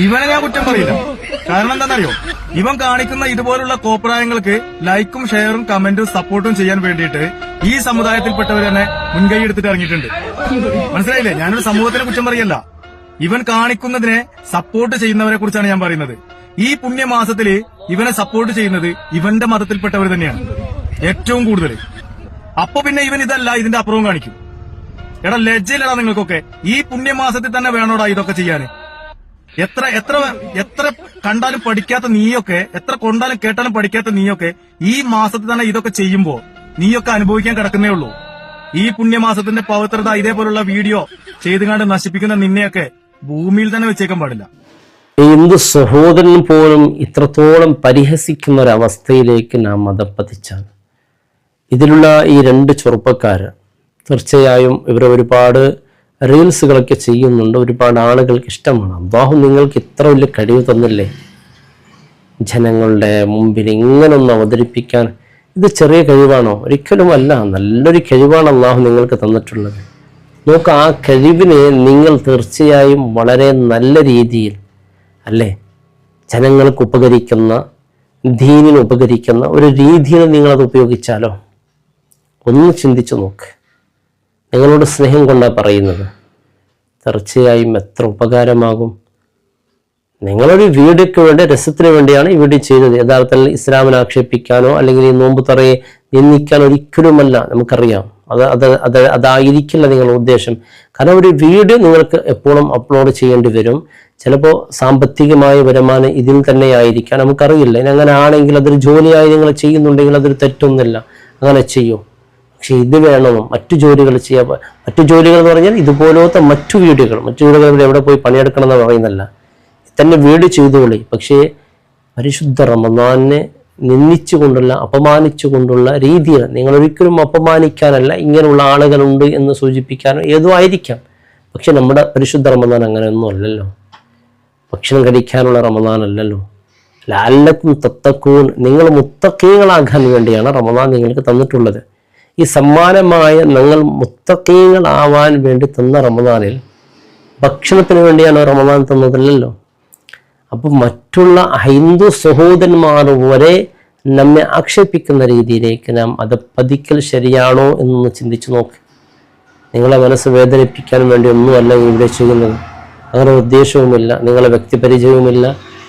ഇവനെ ഞാൻ കുറ്റം പറയില്ല. കാരണം എന്താണെന്നറിയോ, ഇവൻ കാണിക്കുന്ന ഇതുപോലുള്ള കോപ്രായങ്ങൾക്ക് ലൈക്കും ഷെയറും കമന്റും സപ്പോർട്ടും ചെയ്യാൻ വേണ്ടിയിട്ട് ഈ സമുദായത്തിൽപ്പെട്ടവർ തന്നെ മുൻകൈ എടുത്തിട്ട് ഇറങ്ങിയിട്ടുണ്ട്. മനസ്സിലായില്ലേ? ഞാനൊരു സമൂഹത്തിനെ കുറ്റം പറയല്ല, ഇവൻ കാണിക്കുന്നതിനെ സപ്പോർട്ട് ചെയ്യുന്നവരെ കുറിച്ചാണ് ഞാൻ പറയുന്നത്. ഈ പുണ്യമാസത്തില് ഇവനെ സപ്പോർട്ട് ചെയ്യുന്നത് ഇവന്റെ മതത്തിൽപ്പെട്ടവർ തന്നെയാണ് ഏറ്റവും കൂടുതൽ. അപ്പൊ പിന്നെ ഇവൻ ഇതല്ല ഇതിന്റെ അപ്പുറവും കാണിക്കും. എടാ ലജ്ജയിലടാ നിങ്ങൾക്കൊക്കെ. ഈ പുണ്യമാസത്തിൽ തന്നെ വേണോടാ ഇതൊക്കെ ചെയ്യാന്? എത്ര എത്ര എത്ര കണ്ടാലും പഠിക്കാത്ത നീയൊക്കെ, എത്ര കൊണ്ടാലും കേട്ടാലും പഠിക്കാത്ത നീയൊക്കെ ഈ മാസത്തിൽ തന്നെ ഇതൊക്കെ ചെയ്യുമ്പോ നീയൊക്കെ അനുഭവിക്കാൻ കിടക്കുന്നേ ഉള്ളൂ. ഈ പുണ്യമാസത്തിന്റെ പവിത്രത ഇതേപോലുള്ള വീഡിയോ ചെയ്തുകൊണ്ട് നശിപ്പിക്കുന്ന നിന്നെയൊക്കെ ഭൂമിയിൽ തന്നെ വെച്ചേക്കാൻ പാടില്ല. ഹിന്ദു സഹോദരൻ പോലും ഇത്രത്തോളം പരിഹസിക്കുന്ന ഒരവസ്ഥയിലേക്ക് നാം മതപ്പതിച്ചാണ്. ഇതിലുള്ള ഈ രണ്ട് ചെറുപ്പക്കാര് തീർച്ചയായും ഇവർ ഒരുപാട് റീൽസുകളൊക്കെ ചെയ്യുന്നുണ്ട്, ഒരുപാട് ആളുകൾക്ക് ഇഷ്ടമാണ്. അല്ലാഹു നിങ്ങൾക്ക് ഇത്ര വലിയ കഴിവ് തന്നില്ലേ ജനങ്ങളുടെ മുമ്പിൽ ഇങ്ങനൊന്ന് അവതരിപ്പിക്കാൻ? ഇത് ചെറിയ കഴിവാണോ? ഒരിക്കലുമല്ല, നല്ലൊരു കഴിവാണ് അല്ലാഹു നിങ്ങൾക്ക് തന്നിട്ടുള്ളത്. നോക്ക്, ആ കഴിവിനെ നിങ്ങൾ തീർച്ചയായും വളരെ നല്ല രീതിയിൽ അല്ലേ ജനങ്ങൾക്ക് ഉപകരിക്കുന്ന, ദീനിന് ഉപകരിക്കുന്ന ഒരു രീതിയിൽ നിങ്ങളത് ഉപയോഗിച്ചാലോ? ഒന്ന് ചിന്തിച്ചു നോക്ക്. നിങ്ങളോട് സ്നേഹം കൊണ്ടാണ് പറയുന്നത്. തീർച്ചയായും എത്ര ഉപകാരമാകും. നിങ്ങളൊരു വീഡിയോയ്ക്ക് വേണ്ടി, രസത്തിന് വേണ്ടിയാണ് ഈ വീഡിയോ ചെയ്തത്. യഥാർത്ഥത്തിൽ ഇസ്ലാമിനെ ആക്ഷേപിക്കാനോ അല്ലെങ്കിൽ ഈ നോമ്പ് തുറയെ നിന്ദിക്കാനോ ഒരിക്കലുമല്ല. നമുക്കറിയാം അതായിരിക്കില്ല നിങ്ങളുടെ ഉദ്ദേശം. കാരണം ഒരു വീഡിയോ നിങ്ങൾക്ക് എപ്പോഴും അപ്ലോഡ് ചെയ്യേണ്ടി വരും. ചിലപ്പോൾ സാമ്പത്തികമായ വരുമാനം ഇതിൽ തന്നെ ആയിരിക്കാം, നമുക്കറിയില്ല. ഇനി അങ്ങനെ ആണെങ്കിൽ അതൊരു ജോലിയായി നിങ്ങൾ ചെയ്യുന്നുണ്ടെങ്കിൽ അതൊരു തെറ്റൊന്നുമില്ല, അങ്ങനെ ചെയ്യും. പക്ഷെ ഇത് വേണമോ? മറ്റു ജോലികൾ ചെയ്യാൻ, മറ്റു ജോലികൾ എന്ന് പറഞ്ഞാൽ ഇതുപോലത്തെ മറ്റു വീഡിയോകൾ എവിടെ പോയി പണിയെടുക്കണം എന്ന് പറയുന്നല്ല, തന്നെ വീഡിയോ ചെയ്തുകൊള്ളി. പക്ഷേ പരിശുദ്ധ റമദാനെ നിന്ദിച്ചുകൊണ്ടുള്ള, അപമാനിച്ചുകൊണ്ടുള്ള രീതിയിൽ നിങ്ങൾ ഒരിക്കലും അപമാനിക്കാനല്ല, ഇങ്ങനെയുള്ള ആളുകളുണ്ട് എന്ന് സൂചിപ്പിക്കാനോ ഏതോ ആയിരിക്കാം. പക്ഷെ നമ്മുടെ പരിശുദ്ധ റമദാൻ അങ്ങനെയൊന്നും അല്ലല്ലോ. ഭക്ഷണം കഴിക്കാനുള്ള റമദാൻ അല്ലല്ലോ. ലഅല്ലക്കും തത്തഖൂൻ, നിങ്ങൾ മുത്തഖീങ്ങളാകാൻ വേണ്ടിയാണ് റമദാൻ നിങ്ങൾക്ക് തന്നിട്ടുള്ളത്. ഈ സമ്മാനമായ നിങ്ങൾ മുത്തഖീങ്ങളാവാൻ വേണ്ടി തന്ന റമദാനിൽ ഭക്ഷണത്തിന് വേണ്ടിയാണ് റമദാൻ തന്നതല്ലല്ലോ. അപ്പം മറ്റുള്ള ഹിന്ദു സഹോദരന്മാർ വരെ നമ്മെ ആക്ഷേപിക്കുന്ന രീതിയിലേക്ക് നാം അത് പതിക്കൽ ശരിയാണോ എന്നൊന്ന് ചിന്തിച്ചു നോക്ക്. നിങ്ങളെ മനസ്സ് വേദനിപ്പിക്കാൻ വേണ്ടി ഒന്നുമല്ല ഇവിടെ ചെയ്യുന്നത്. അങ്ങനെ ഉദ്ദേശവുമില്ല, നിങ്ങളെ വ്യക്തിപരിചയവുമില്ല,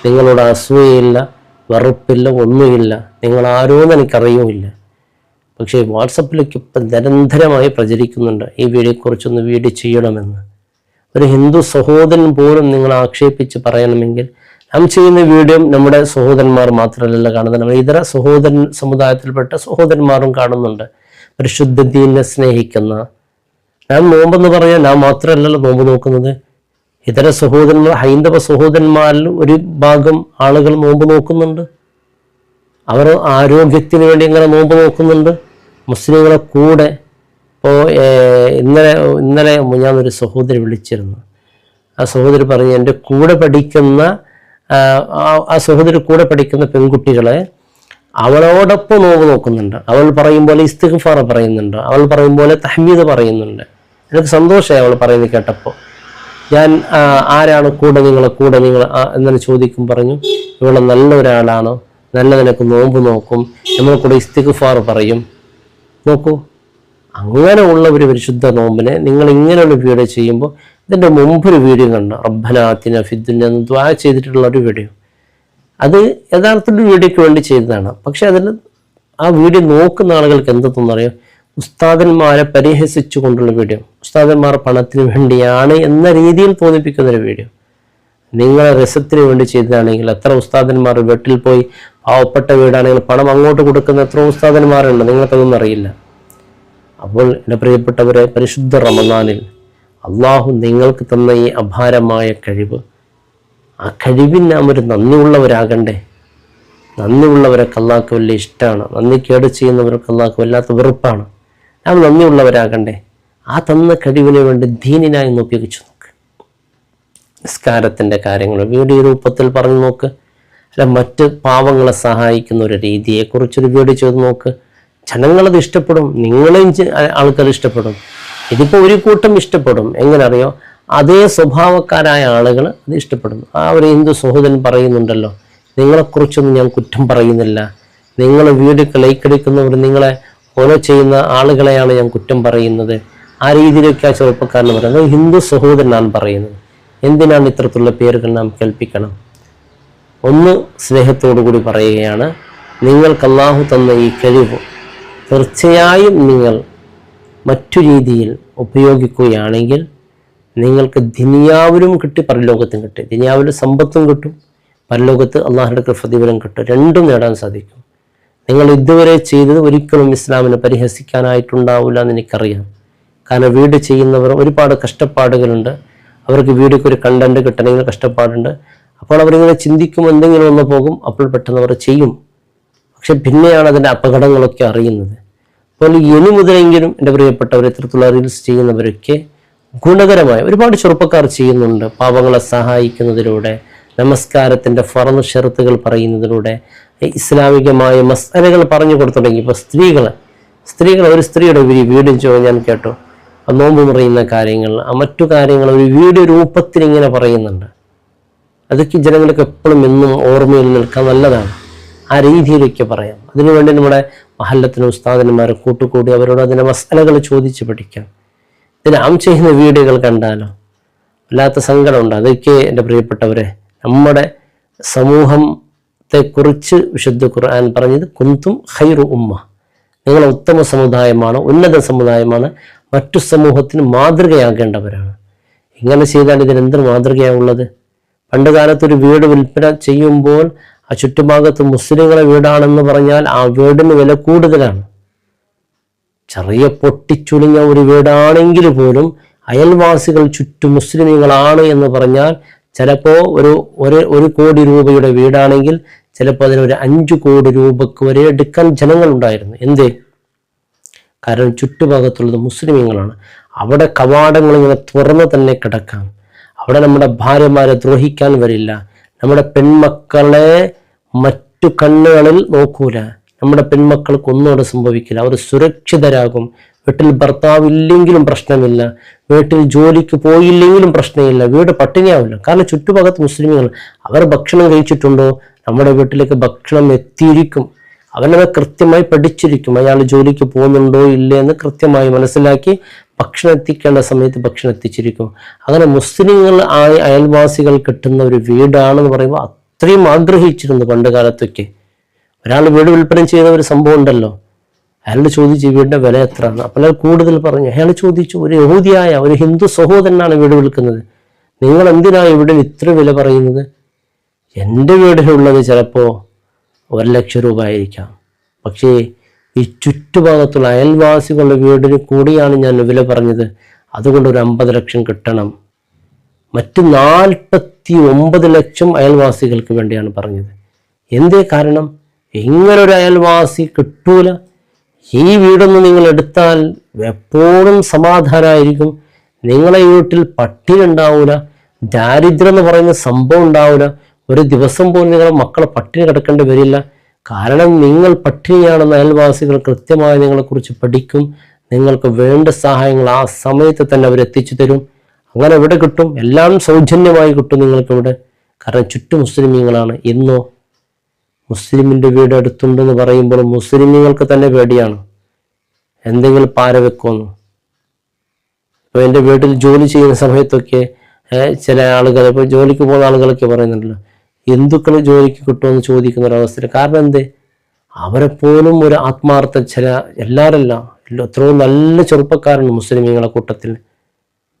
നിങ്ങളോട് അസൂയയില്ല, വെറുപ്പില്ല, ഒന്നുമില്ല. നിങ്ങൾ ആരോന്ന് എനിക്കറിയുമില്ല. പക്ഷേ വാട്സപ്പിലേക്ക് ഇപ്പം നിരന്തരമായി പ്രചരിക്കുന്നുണ്ട് ഈ വീഡിയോയെക്കുറിച്ചൊന്ന് വീഡിയോ ചെയ്യണമെന്ന്. ഒരു ഹിന്ദു സഹോദരൻ പോലും നിങ്ങൾ ആക്ഷേപിച്ച് പറയണമെങ്കിൽ നാം ചെയ്യുന്ന വീഡിയോ നമ്മുടെ സഹോദരന്മാർ മാത്രമല്ല കാണുന്നത്, നമ്മൾ ഇതര സമുദായത്തിൽപ്പെട്ട സഹോദരന്മാരും കാണുന്നുണ്ട്. പരിശുദ്ധ ദീനിനെ സ്നേഹിക്കുന്ന, നാം നോമ്പെന്ന് പറയാൻ നാം മാത്രമല്ലല്ലോ നോമ്പ് നോക്കുന്നത്. ഇതര സഹോദരന്മാർ, ഹൈന്ദവ സഹോദരന്മാരിൽ ഒരു ഭാഗം ആളുകൾ നോമ്പ് നോക്കുന്നുണ്ട്. അവർ ആരോഗ്യത്തിന് വേണ്ടി ഇങ്ങനെ നോമ്പ് നോക്കുന്നുണ്ട്. മുസ്ലിങ്ങളെ കൂടെ ഇപ്പോൾ ഇന്നലെ ഞാനൊരു സഹോദരി വിളിച്ചിരുന്നു. ആ സഹോദരി പറഞ്ഞു, എൻ്റെ കൂടെ പഠിക്കുന്ന ആ സഹോദരി കൂടെ പഠിക്കുന്ന പെൺകുട്ടികളെ അവളോടൊപ്പം നോമ്പ് നോക്കുന്നുണ്ട്. അവൾ പറയും പോലെ ഇസ്തിഗ്ഫാർ പറയുന്നുണ്ട്, അവൾ പറയും പോലെ തഹ്മീദ് പറയുന്നുണ്ട്. എനിക്ക് സന്തോഷമായി അവൾ പറയുന്നത് കേട്ടപ്പോൾ. ഞാൻ ആരാണ് നിങ്ങളെ കൂടെ നിങ്ങൾ എന്നൊരു ചോദിക്കും. പറഞ്ഞു, ഇവളെ നല്ല ഒരാളാണോ, നല്ല നിനക്ക് നോമ്പ് നോക്കും, നമ്മളെ കൂടെ ഇസ്തിഗ്ഫാർ പറയും. നോക്കൂ, അങ്ങനെ ഉള്ള ഒരു പരിശുദ്ധ നോമ്പിനെ നിങ്ങൾ ഇങ്ങനെയുള്ള വീഡിയോ ചെയ്യുമ്പോൾ, ഇതിൻ്റെ മുമ്പൊരു വീഡിയോ കണ്ടു, റബ്ബനാ ആതിനാ ഫിദ്ദുനിയ എന്ന് ദുആ ചെയ്തിട്ടുള്ള ഒരു വീഡിയോ. അത് യഥാർത്ഥത്തിൽ വീഡിയോയ്ക്ക് വേണ്ടി ചെയ്തതാണ്. പക്ഷെ അതിൽ ആ വീഡിയോ നോക്കുന്ന ആളുകൾക്ക് എന്ത് തോന്നറിയോ? ഉസ്താദന്മാരെ പരിഹസിച്ചു കൊണ്ടുള്ള വീഡിയോ, ഉസ്താദന്മാർ പണത്തിന് വേണ്ടിയാണ് എന്ന രീതിയിൽ തോന്നിപ്പിക്കുന്നൊരു വീഡിയോ. നിങ്ങളെ രസത്തിന് വേണ്ടി ചെയ്തതാണെങ്കിൽ എത്ര ഉസ്താദന്മാർ വീട്ടിൽ പോയി, പാവപ്പെട്ട വീടാണെങ്കിൽ പണം അങ്ങോട്ട് കൊടുക്കുന്ന എത്ര ഉസ്താദന്മാരുണ്ട്, നിങ്ങൾക്കതൊന്നും അറിയില്ല. അപ്പോൾ എൻ്റെ പ്രിയപ്പെട്ടവരെ, പരിശുദ്ധ റമദാനിൽ അള്ളാഹു നിങ്ങൾക്ക് തന്ന ഈ അപാരമായ കഴിവ്, ആ കഴിവിന് നാം ഒരു നന്ദിയുള്ളവരാകണ്ടേ. നന്ദിയുള്ളവരൊക്കെ അള്ളാഹ്ക്ക് വലിയ ഇഷ്ടമാണ്, നന്ദി കേട് ചെയ്യുന്നവർക്ക് അള്ളാഹ്ക്ക് വല്ലാത്ത വെറുപ്പാണ്. നാം നന്ദിയുള്ളവരാകണ്ടേ. ആ തന്ന കഴിവിന് വേണ്ടി ദീനിനായി ഒന്ന് ഉപയോഗിച്ചു നോക്ക്. നിസ്കാരത്തിൻ്റെ കാര്യങ്ങൾ വീഡിയോ രൂപത്തിൽ പറഞ്ഞു നോക്ക്. അല്ല, മറ്റ് പാവങ്ങളെ സഹായിക്കുന്ന ഒരു രീതിയെക്കുറിച്ചൊരു വീഡിയോ ചെയ്ത് നോക്ക്. ജനങ്ങളത് ഇഷ്ടപ്പെടും, നിങ്ങളെയും ആൾക്കാർ ഇഷ്ടപ്പെടും. ഇതിപ്പോൾ ഒരു കൂട്ടം ഇഷ്ടപ്പെടും. എങ്ങനെ അറിയോ? അതേ സ്വഭാവക്കാരായ ആളുകൾ അത് ഇഷ്ടപ്പെടുന്നു. ആ ഒരു ഹിന്ദു സഹോദരൻ പറയുന്നുണ്ടല്ലോ, നിങ്ങളെക്കുറിച്ചൊന്നും ഞാൻ കുറ്റം പറയുന്നില്ല, നിങ്ങൾ വീഡിയോക്ക് ലൈക്ക് അടിക്കുന്നവർ, നിങ്ങളെ ഫോളോ ചെയ്യുന്ന ആളുകളെയാണ് ഞാൻ കുറ്റം പറയുന്നത്. ആ രീതിയിലൊക്കെ ആ ചെറുപ്പക്കാരന് പറയുന്നത്. ഹിന്ദു സഹോദരനാണ് പറയുന്നത്. എന്തിനാണ് ഇത്തരത്തിലുള്ള പേരുകൾ നാം കേൾപ്പിക്കണം? ഒന്ന് സ്നേഹത്തോടു കൂടി പറയുകയാണ്, നിങ്ങൾക്ക് അല്ലാഹു തന്ന ഈ കഴിവ് തീർച്ചയായും നിങ്ങൾ മറ്റു രീതിയിൽ ഉപയോഗിക്കുകയാണെങ്കിൽ നിങ്ങൾക്ക് ദുനിയാവിലും കിട്ടി, പരലോകത്തും കിട്ടി. ദുനിയാവിൽ സമ്പത്തും കിട്ടും, പരലോകത്ത് അള്ളാഹുവിൻ്റെ പ്രതിഫലം കിട്ടും. രണ്ടും നേടാൻ സാധിക്കും. നിങ്ങൾ ഇതുവരെ ചെയ്തത് ഒരിക്കലും ഇസ്ലാമിനെ പരിഹസിക്കാനായിട്ടുണ്ടാവില്ല എന്ന് എനിക്കറിയാം. കാരണം വീട് ചെയ്യുന്നവർ ഒരുപാട് കഷ്ടപ്പാടുകളുണ്ട്. അവർക്ക് വീഡിയോക്ക് ഒരു കണ്ടന്റ് കിട്ടണമെങ്കിൽ കഷ്ടപ്പാടുണ്ട്. അപ്പോൾ അവരിങ്ങനെ ചിന്തിക്കും, എന്തെങ്കിലും ഒന്ന് പോകും, അപ്പോൾ പെട്ടെന്ന് അവർ ചെയ്യും. പക്ഷെ പിന്നെയാണ് അതിൻ്റെ അപകടങ്ങളൊക്കെ അറിയുന്നത്. അപ്പോൾ ഇനി മുതലെങ്കിലും എൻ്റെ പ്രിയപ്പെട്ടവർ, ഇത്തരത്തിലുള്ള റീൽസ് ചെയ്യുന്നവരൊക്കെ ഗുണകരമായ ഒരുപാട് ചെറുപ്പക്കാർ ചെയ്യുന്നുണ്ട്. പാവങ്ങളെ സഹായിക്കുന്നതിലൂടെ, നമസ്കാരത്തിൻ്റെ ഫർള് ഷർത്തുകൾ പറയുന്നതിലൂടെ, ഇസ്ലാമികമായ മസ്അലകൾ പറഞ്ഞു കൊടുത്തു തുടങ്ങി. ഇപ്പോൾ സ്ത്രീകൾ ഒരു സ്ത്രീയുടെ വീഡിയോ ഞാൻ കേട്ടു, നോമ്പ് മുറിയുന്ന കാര്യങ്ങൾ, മറ്റു കാര്യങ്ങൾ ഒരു വീഡിയോ രൂപത്തിൽ ഇങ്ങനെ പറയുന്നുണ്ട്. അതൊക്കെ ജനങ്ങൾക്ക് എപ്പോഴും എന്നും ഓർമ്മയിൽ നിൽക്കാൻ നല്ലതാണ്. ആ രീതിയിലൊക്കെ പറയാം. അതിനുവേണ്ടി നമ്മുടെ മഹല്ലത്തിന് ഉസ്താദന്മാരെ കൂട്ടുകൂടി അവരോട് അതിൻ്റെ മസ്അലകൾ ചോദിച്ച് പഠിക്കാം. നാം ചെയ്യുന്ന വീഡിയോകൾ കണ്ടാലോ വല്ലാത്ത സങ്കടമുണ്ട്. അതൊക്കെ എൻ്റെ പ്രിയപ്പെട്ടവരെ, നമ്മുടെ സമൂഹത്തെക്കുറിച്ച് വിശുദ്ധ ഖുർആൻ പറഞ്ഞത് കുന്തും ഖൈറു ഉമ്മ, നിങ്ങൾ ഉത്തമ സമുദായമാണ്, ഉന്നത സമുദായമാണ്, മറ്റു സമൂഹത്തിന് മാതൃകയാകേണ്ടവരാണ്. ഇങ്ങനെ ചെയ്താൽ ഇതിനെന്ത് മാതൃകയാണുള്ളത്? പണ്ട് കാലത്ത് ഒരു വീട് വിൽപ്പന ചെയ്യുമ്പോൾ ആ ചുറ്റുഭാഗത്ത് മുസ്ലിങ്ങളെ വീടാണെന്ന് പറഞ്ഞാൽ ആ വീടിന് വില കൂടുതലാണ്. ചെറിയ പൊട്ടിച്ചുളിഞ്ഞ ഒരു വീടാണെങ്കിൽ പോലും അയൽവാസികൾ ചുറ്റും മുസ്ലിമീങ്ങളാണ് എന്ന് പറഞ്ഞാൽ ചിലപ്പോൾ ഒരു കോടി രൂപയുടെ വീടാണെങ്കിൽ ചിലപ്പോൾ അതിനൊരു 5 കോടി രൂപക്ക് വരെ എടുക്കാൻ ജനങ്ങളുണ്ടായിരുന്നു. എന്തേ? കാരണം ചുറ്റുഭാഗത്തുള്ളത് മുസ്ലിമീങ്ങളാണ്. അവിടെ കവാടങ്ങൾ ഇങ്ങനെ തുറന്ന് തന്നെ കിടക്കാം. അവിടെ നമ്മുടെ ഭാര്യമാരെ ദ്രോഹിക്കാൻ വരില്ല. നമ്മുടെ പെൺമക്കളെ മറ്റു കണ്ണുകളിൽ നോക്കൂല. നമ്മുടെ പെൺമക്കൾക്ക് ഒന്നും അവിടെ സംഭവിക്കില്ല. അവർ സുരക്ഷിതരാകും. വീട്ടിൽ ഭർത്താവ് ഇല്ലെങ്കിലും പ്രശ്നമില്ല, വീട്ടിൽ ജോലിക്ക് പോയില്ലെങ്കിലും പ്രശ്നമില്ല, വീട് പട്ടിണിയാവില്ല. കാരണം ചുറ്റുഭാഗത്ത് മുസ്ലിമുകൾ. അവർ ഭക്ഷണം കഴിച്ചിട്ടുണ്ടോ? നമ്മുടെ വീട്ടിലേക്ക് ഭക്ഷണം എത്തിയിരിക്കും. അവനത് കൃത്യമായി പഠിച്ചിരിക്കും. അയാൾ ജോലിക്ക് പോകുന്നുണ്ടോ ഇല്ലേ എന്ന് കൃത്യമായി മനസ്സിലാക്കി ഭക്ഷണം എത്തിക്കേണ്ട സമയത്ത് ഭക്ഷണം എത്തിച്ചിരിക്കും. അങ്ങനെ മുസ്ലിങ്ങൾ ആയ അയൽവാസികൾ കിട്ടുന്ന ഒരു വീടാണെന്ന് പറയുമ്പോൾ അത്രയും ആഗ്രഹിച്ചിരുന്നു പണ്ട് കാലത്തൊക്കെ. ഒരാൾ വീട് വിൽപ്പന ചെയ്ത ഒരു സംഭവം ഉണ്ടല്ലോ, അയാളോട് ചോദിച്ചു വീടിന്റെ വില എത്രയാണ്. അപ്പോൾ അയാൾ കൂടുതൽ പറഞ്ഞു. അയാൾ ചോദിച്ചു, ഒരു യഹൂദിയായ ഒരു ഹിന്ദു സഹോദരനാണ് വീട് വിൽക്കുന്നത്, നിങ്ങൾ എന്തിനാണ് ഇവിടെ ഇത്ര വില പറയുന്നത്? എൻ്റെ വീടിനുള്ളത് ചിലപ്പോൾ 1 ലക്ഷം രൂപ ആയിരിക്കാം, പക്ഷേ ഈ ചുറ്റുഭാഗത്തുള്ള അയൽവാസികളുടെ വീടിന് കൂടിയാണ് ഞാൻ വില പറഞ്ഞത്, അതുകൊണ്ട് ഒരു 50 ലക്ഷം കിട്ടണം. മറ്റ് 49 ലക്ഷം അയൽവാസികൾക്ക് വേണ്ടിയാണ് പറഞ്ഞത്. എന്തേ കാരണം? ഇങ്ങനൊരു അയൽവാസി കിട്ടൂല. ഈ വീടൊന്നും നിങ്ങൾ എടുത്താൽ എപ്പോഴും സമാധാനമായിരിക്കും. നിങ്ങളെ വീട്ടിൽ പട്ടിണി ഉണ്ടാവില്ല, ദാരിദ്ര്യം എന്ന് പറയുന്ന സംഭവം ഉണ്ടാവില്ല. ഒരു ദിവസം പോലും നിങ്ങളെ മക്കളെ പട്ടിണി കിടക്കേണ്ടി വരില്ല. കാരണം നിങ്ങൾ പട്ടിണിയാണെന്ന് അയൽവാസികൾ കൃത്യമായി നിങ്ങളെക്കുറിച്ച് പഠിക്കും. നിങ്ങൾക്ക് വേണ്ട സഹായങ്ങൾ ആ സമയത്ത് തന്നെ അവർ എത്തിച്ചു തരും. അങ്ങനെ എവിടെ കിട്ടും? എല്ലാം സൗജന്യമായി കിട്ടും നിങ്ങൾക്ക് ഇവിടെ. കാരണം ചുറ്റും മുസ്ലിമീങ്ങളാണ്. എന്നോ മുസ്ലിമിൻ്റെ വീട് അടുത്തുണ്ടെന്ന് പറയുമ്പോൾ മുസ്ലിമീങ്ങൾക്ക് തന്നെ പേടിയാണ്, എന്തെങ്കിലും പാര വെക്കുമെന്ന്. ഇപ്പോൾ എൻ്റെ വീട്ടിൽ ജോലി ചെയ്യുന്ന സമയത്തൊക്കെ ചില ആളുകൾ, ഇപ്പോൾ ജോലിക്ക് പോകുന്ന ആളുകളൊക്കെ പറയുന്നുണ്ടല്ലോ, ഹിന്ദുക്കൾ ജോലിക്ക് കിട്ടുമെന്ന് ചോദിക്കുന്ന ഒരവസ്ഥയിൽ. കാരണം എന്തേ? അവരെപ്പോലും ഒരു ആത്മാർത്ഥ, ചില എല്ലാവരല്ല, എത്രയോ നല്ല ചെറുപ്പക്കാരുണ്ട് മുസ്ലിമീങ്ങളെ കൂട്ടത്തിൽ.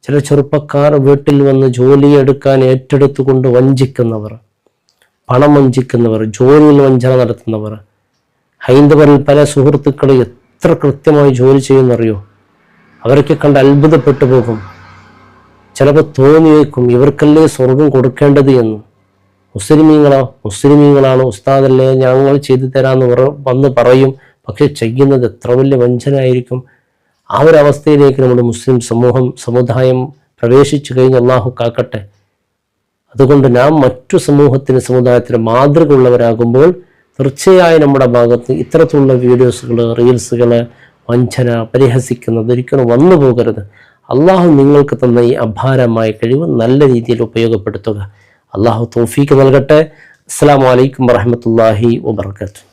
ചില ചെറുപ്പക്കാർ വീട്ടിൽ വന്ന് ജോലി എടുക്കാൻ ഏറ്റെടുത്തുകൊണ്ട് വഞ്ചിക്കുന്നവർ, പണം വഞ്ചിക്കുന്നവർ, ജോലിയിൽ വഞ്ചന നടത്തുന്നവർ. ഹൈന്ദവരിൽ പല സുഹൃത്തുക്കൾ എത്ര കൃത്യമായി ജോലി ചെയ്യുന്നറിയോ? അവരൊക്കെ കണ്ട് അത്ഭുതപ്പെട്ടു പോകും. ചിലപ്പോൾ തോന്നിയേക്കും ഇവർക്കല്ലേ സ്വർഗം കൊടുക്കേണ്ടത് എന്ന്. മുസ്ലിമീങ്ങളാണ് ഉസ്താദല്ലേ, ഞങ്ങൾ ചെയ്തു തരാമെന്ന് വന്ന് പറയും. പക്ഷെ ചെയ്യുന്നത് എത്ര വലിയ വഞ്ചനയായിരിക്കും. ആ ഒരു അവസ്ഥയിലേക്ക് നമ്മുടെ മുസ്ലിം സമുദായം പ്രവേശിച്ചു കഴിഞ്ഞ് അള്ളാഹു കാക്കട്ടെ. അതുകൊണ്ട് നാം മറ്റു സമുദായത്തിന് മാതൃക ഉള്ളവരാകുമ്പോൾ തീർച്ചയായും നമ്മുടെ ഭാഗത്ത് ഇത്തരത്തിലുള്ള വീഡിയോസുകൾ, റീൽസുകൾ വഞ്ചന, പരിഹസിക്കുന്നത് ഒരിക്കലും വന്നു പോകരുത്. അള്ളാഹു നിങ്ങൾക്ക് തന്ന ഈ അപാരമായ കഴിവ് നല്ല രീതിയിൽ ഉപയോഗപ്പെടുത്തുക. അള്ളാഹു തൗഫീക്ക് നൽകട്ടെ. അസ്സലാമു അലൈക്കും വറഹ്മത്തുള്ളാഹി വബറകാതുഹു.